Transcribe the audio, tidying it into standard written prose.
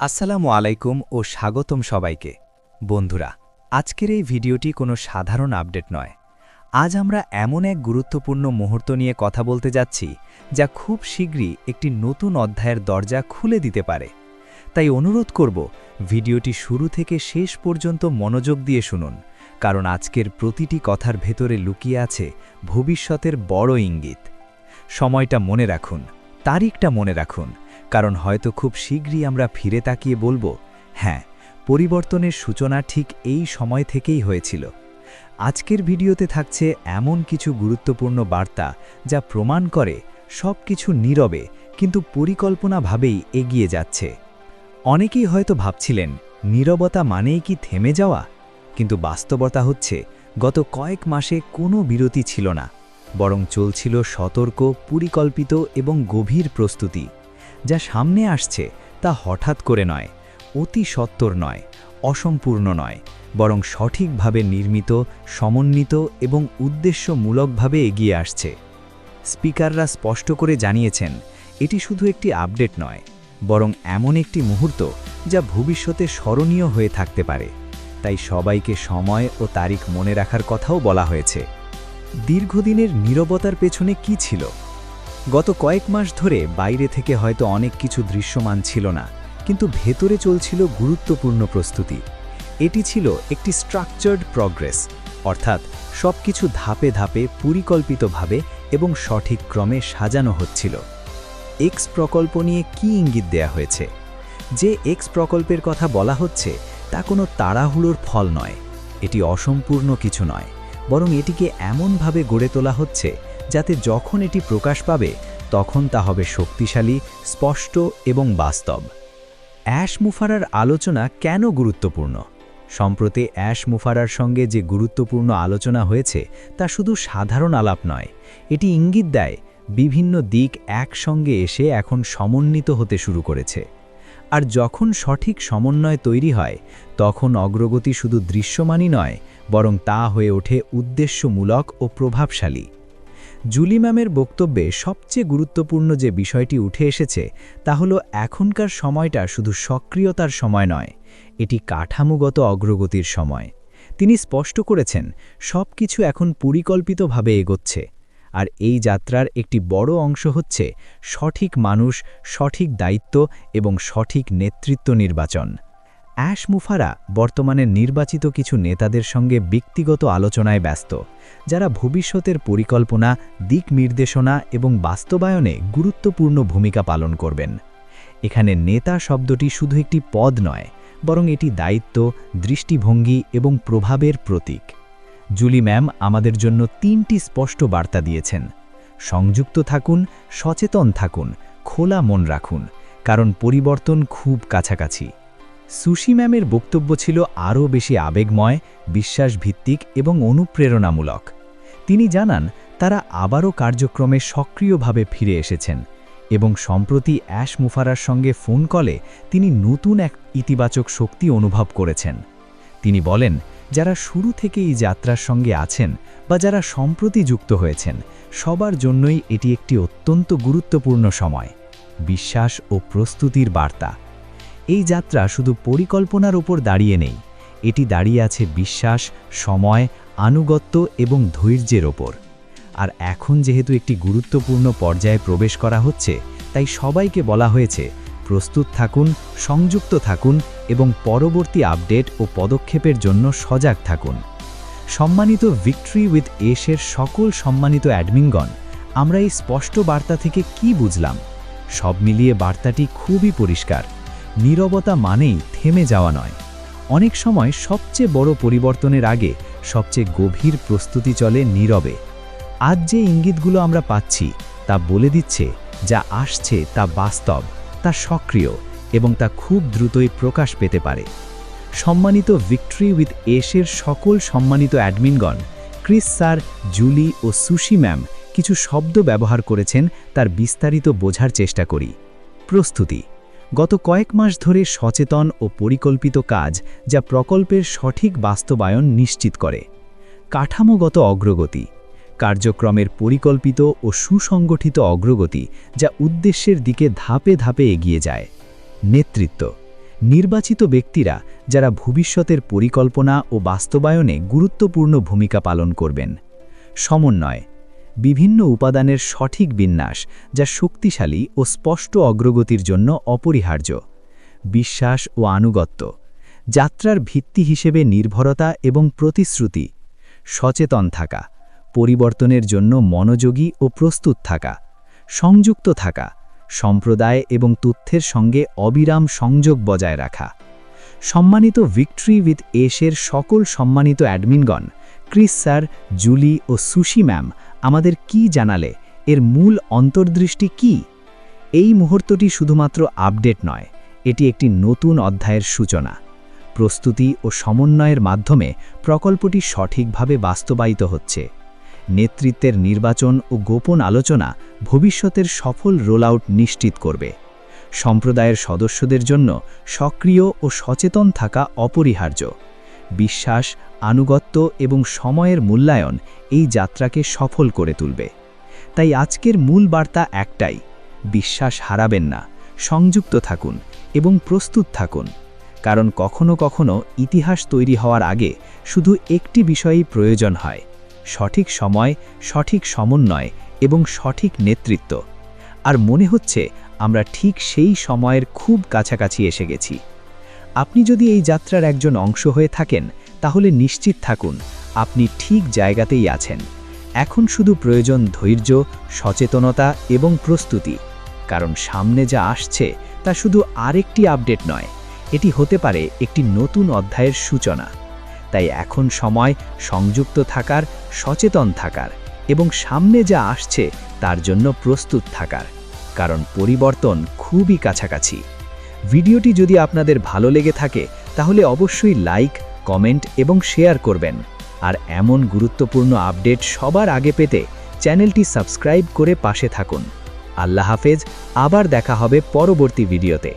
আসসালামু আলাইকুম ও স্বাগতম সবাইকে। বন্ধুরা, আজকের এই ভিডিওটি কোনো সাধারণ আপডেট নয়। আজ আমরা এমন এক গুরুত্বপূর্ণ মুহূর্ত নিয়ে কথা বলতে যাচ্ছি যা খুব শীঘ্রই একটি নতুন অধ্যায়ের দরজা খুলে দিতে পারে। তাই অনুরোধ করব, ভিডিওটি শুরু থেকে শেষ পর্যন্ত মনোযোগ দিয়ে শুনুন, কারণ আজকের প্রতিটি কথার ভেতরে লুকিয়ে আছে ভবিষ্যতের বড় ইঙ্গিত। সময়টা মনে রাখুন, তারিখটা মনে রাখুন, কারণ হয়তো খুব শীঘ্রই আমরা ফিরে তাকিয়ে বলবো, হ্যাঁ, পরিবর্তনের সূচনা ঠিক এই সময় থেকেই হয়েছিল। আজকের ভিডিওতে থাকছে এমন কিছু গুরুত্বপূর্ণ বার্তা যা প্রমাণ করে সবকিছু নীরবে কিন্তু পরিকল্পনাভাবেই এগিয়ে যাচ্ছে। অনেকেই হয়তো ভাবছিলেন, নীরবতা মানেই কি থেমে যাওয়া? কিন্তু বাস্তবতা হচ্ছে, গত কয়েক মাসে কোনো বিরতি ছিল না, বরং চলছিল সতর্ক, পরিকল্পিত এবং গভীর প্রস্তুতি। যা সামনে আসছে তা হঠাৎ করে নয়, অতি সত্বর নয়, অসম্পূর্ণ নয়, বরং সঠিকভাবে নির্মিত, সমন্বিত এবং উদ্দেশ্যমূলকভাবে এগিয়ে আসছে। স্পিকাররা স্পষ্ট করে জানিয়েছেন, এটি শুধু একটি আপডেট নয়, বরং এমন একটি মুহূর্ত যা ভবিষ্যতে স্মরণীয় হয়ে থাকতে পারে। তাই সবাইকে সময় ও তারিখ মনে রাখার কথাও বলা হয়েছে। দীর্ঘদিনের নীরবতার পেছনে কি ছিল? গত কয়েক মাস ধরে বাইরে থেকে হয়তো অনেক কিছু দৃশ্যমান ছিল না, কিন্তু ভেতরে চলছিল গুরুত্বপূর্ণ প্রস্তুতি। এটি ছিল একটি স্ট্রাকচার্ড প্রগ্রেস, অর্থাৎ সবকিছু ধাপে ধাপে, পরিকল্পিতভাবে এবং সঠিক ক্রমে সাজানো হচ্ছিল। এক্স প্রকল্প নিয়ে কি ইঙ্গিত দেয়া হয়েছে? যে এক্স প্রকল্পের কথা বলা হচ্ছে তা কোনো তাড়াহুড়োর ফল নয়, এটি অসম্পূর্ণ কিছু নয়, বরং এটিকে এমনভাবে গড়ে তোলা হচ্ছে যাতে যখন এটি প্রকাশ পাবে তখন তা হবে শক্তিশালী, স্পষ্ট এবং বাস্তব। অ্যাশ মুফারার আলোচনা কেন গুরুত্বপূর্ণ? সম্প্রতি অ্যাশ মুফারার সঙ্গে যে গুরুত্বপূর্ণ আলোচনা হয়েছে তা শুধু সাধারণ আলাপ নয়, এটি ইঙ্গিত দেয় বিভিন্ন দিক একসঙ্গে এসে এখন সমন্বিত হতে শুরু করেছে। আর যখন সঠিক সমন্বয় তৈরি হয়, তখন অগ্রগতি শুধু দৃশ্যমানই নয়, বরং তা হয়ে ওঠে উদ্দেশ্যমূলক ও প্রভাবশালী। জুলি ম্যামের বক্তব্যে সবচেয়ে গুরুত্বপূর্ণ যে বিষয়টি উঠে এসেছে তা হলো, এখনকার সময়টা শুধু সক্রিয়তার সময় নয়, এটি কাঠামোগত অগ্রগতির সময়। তিনি স্পষ্ট করেছেন, সবকিছু এখন পরিকল্পিতভাবে এগোচ্ছে, আর এই যাত্রার একটি বড় অংশ হচ্ছে সঠিক মানুষ, সঠিক দায়িত্ব এবং সঠিক নেতৃত্ব নির্বাচন। অ্যাশ মুফারা বর্তমানে নির্বাচিত কিছু নেতাদের সঙ্গে ব্যক্তিগত আলোচনায় ব্যস্ত, যারা ভবিষ্যতের পরিকল্পনা, দিক নির্দেশনা এবং বাস্তবায়নে গুরুত্বপূর্ণ ভূমিকা পালন করবেন। এখানে নেতা শব্দটি শুধু একটি পদ নয়, বরং এটি দায়িত্ব, দৃষ্টিভঙ্গি এবং প্রভাবের প্রতীক। জুলি ম্যাম আমাদের জন্য 3টি স্পষ্ট বার্তা দিয়েছেন: সংযুক্ত থাকুন, সচেতন থাকুন, খোলা মন রাখুন, কারণ পরিবর্তন খুব কাছাকাছি। সুশি ম্যামের বক্তব্য ছিল আরও বেশি আবেগময়, বিশ্বাসভিত্তিক এবং অনুপ্রেরণামূলক। তিনি জানান, তারা আবারও কার্যক্রমে সক্রিয়ভাবে ফিরে এসেছেন এবং সম্প্রতি অ্যাশ মুফারার সঙ্গে ফোন কলে তিনি নতুন এক ইতিবাচক শক্তি অনুভব করেছেন। তিনি বলেন, যারা শুরু থেকে এই যাত্রার সঙ্গে আছেন বা যারা সম্প্রতি যুক্ত হয়েছেন, সবার জন্যই এটি একটি অত্যন্ত গুরুত্বপূর্ণ সময়। বিশ্বাস ও প্রস্তুতির বার্তা। এই যাত্রা শুধু পরিকল্পনার উপর দাঁড়িয়ে নেই, এটি দাঁড়িয়ে আছে বিশ্বাস, সময়, আনুগত্য এবং ধৈর্যের ওপর। আর এখন যেহেতু একটি গুরুত্বপূর্ণ পর্যায়ে প্রবেশ করা হচ্ছে, তাই সবাইকে বলা হয়েছে, প্রস্তুত থাকুন, সংযুক্ত থাকুন এবং পরবর্তী আপডেট ও পদক্ষেপের জন্য সজাগ থাকুন। সম্মানিত ভিক্টরি উইথ এশের সকল সম্মানিত অ্যাডমিনগণ, আমরা এই স্পষ্ট বার্তা থেকে কি বুঝলাম? সব মিলিয়ে বার্তাটি খুবই পরিষ্কার। নীরবতা মানেই থেমে যাওয়া নয়। অনেক সময় সবচেয়ে বড় পরিবর্তনের আগে সবচেয়ে গভীর প্রস্তুতি চলে নীরবে। আজ যে ইঙ্গিতগুলো আমরা পাচ্ছি তা বলে দিচ্ছে, যা আসছে তা বাস্তব, তা সক্রিয় এবং তা খুব দ্রুতই প্রকাশ পেতে পারে। সম্মানিত ভিক্টরি উইথ এশের সকল সম্মানিত অ্যাডমিনগণ, ক্রিস স্যার, জুলি ও সুশি ম্যাম কিছু শব্দ ব্যবহার করেছেন, তার বিস্তারিত বোঝার চেষ্টা করি। প্রস্তুতি। গত কয়েক মাস ধরে সচেতন ও পরিকল্পিত কাজ, যা প্রকল্পের সঠিক বাস্তবায়ন নিশ্চিত করে। কাঠামোগত অগ্রগতি। কার্যক্রমের পরিকল্পিত ও সুসংগঠিত অগ্রগতি, যা উদ্দেশ্যের দিকে ধাপে ধাপে এগিয়ে যায়। নেতৃত্ব। নির্বাচিত ব্যক্তিরা যারা ভবিষ্যতের পরিকল্পনা ও বাস্তবায়নে গুরুত্বপূর্ণ ভূমিকা পালন করবেন। সমন্বয়, বিভিন্ন উপাদানের সঠিক বিন্যাস যা শক্তিশালী ও স্পষ্ট অগ্রগতির জন্য অপরিহার্য। বিশ্বাস ও আনুগত্য, যাত্রার ভিত্তি হিসেবে নির্ভরতা এবং প্রতিশ্রুতি। সচেতন থাকা, পরিবর্তনের জন্য মনোযোগী ও প্রস্তুত থাকা। সংযুক্ত থাকা, সম্প্রদায় এবং তথ্যের সঙ্গে অবিরাম সংযোগ বজায় রাখা। সম্মানিত ভিক্টরি উইথ এসের সকল সম্মানিত অ্যাডমিনগণ, ক্রিস স্যার, জুলি ও সুশি ম্যাম আমাদের কি জানালে, এর মূল অন্তর্দৃষ্টি কি? এই মুহূর্তটি শুধুমাত্র আপডেট নয়, এটি একটি নতুন অধ্যায়ের সূচনা। প্রস্তুতি ও সমন্বয়ের মাধ্যমে প্রকল্পটি সঠিকভাবে বাস্তবায়িত হচ্ছে। নেতৃত্বের নির্বাচন ও গোপন আলোচনা ভবিষ্যতের সফল রোলআউট নিশ্চিত করবে। সম্প্রদায়ের সদস্যদের জন্য সক্রিয় ও সচেতন থাকা অপরিহার্য। বিশ্বাস, আনুগত্য এবং সময়ের মূল্যায়ন এই যাত্রাকে সফল করে তুলবে। তাই আজকের মূল বার্তা একটাই: বিশ্বাস হারাবেন না, সংযুক্ত থাকুন এবং প্রস্তুত থাকুন। কারণ কখনো কখনো ইতিহাস তৈরি হওয়ার আগে শুধু একটি বিষয়ই প্রয়োজন হয়: সঠিক সময়, সঠিক সমন্বয় এবং সঠিক নেতৃত্ব। আর মনে হচ্ছে আমরা ঠিক সেই সময়ের খুব কাছাকাছি এসে গেছি। আপনি যদি এই যাত্রার একজন অংশ হয়ে থাকেন, তাহলে নিশ্চিত থাকুন আপনি ঠিক জায়গাতেই আছেন। এখন শুধু প্রয়োজন ধৈর্য, সচেতনতা এবং প্রস্তুতি। কারণ সামনে যা আসছে তা শুধু আরেকটি আপডেট নয়, এটি হতে পারে একটি নতুন অধ্যায়ের সূচনা। তাই এখন সময় সংযুক্ত থাকার, সচেতন থাকার এবং সামনে যা আসছে তার জন্য প্রস্তুত থাকার। কারণ পরিবর্তন খুবই কাছাকাছি। ভিডিওটি যদি আপনাদের ভালো লেগে থাকে তাহলে অবশ্যই লাইক, কমেন্ট এবং শেয়ার করবেন। আর এমন গুরুত্বপূর্ণ আপডেট সবার আগে পেতে চ্যানেলটি সাবস্ক্রাইব করে পাশে থাকুন। আল্লাহ হাফেজ, আবার দেখা হবে পরবর্তী ভিডিওতে।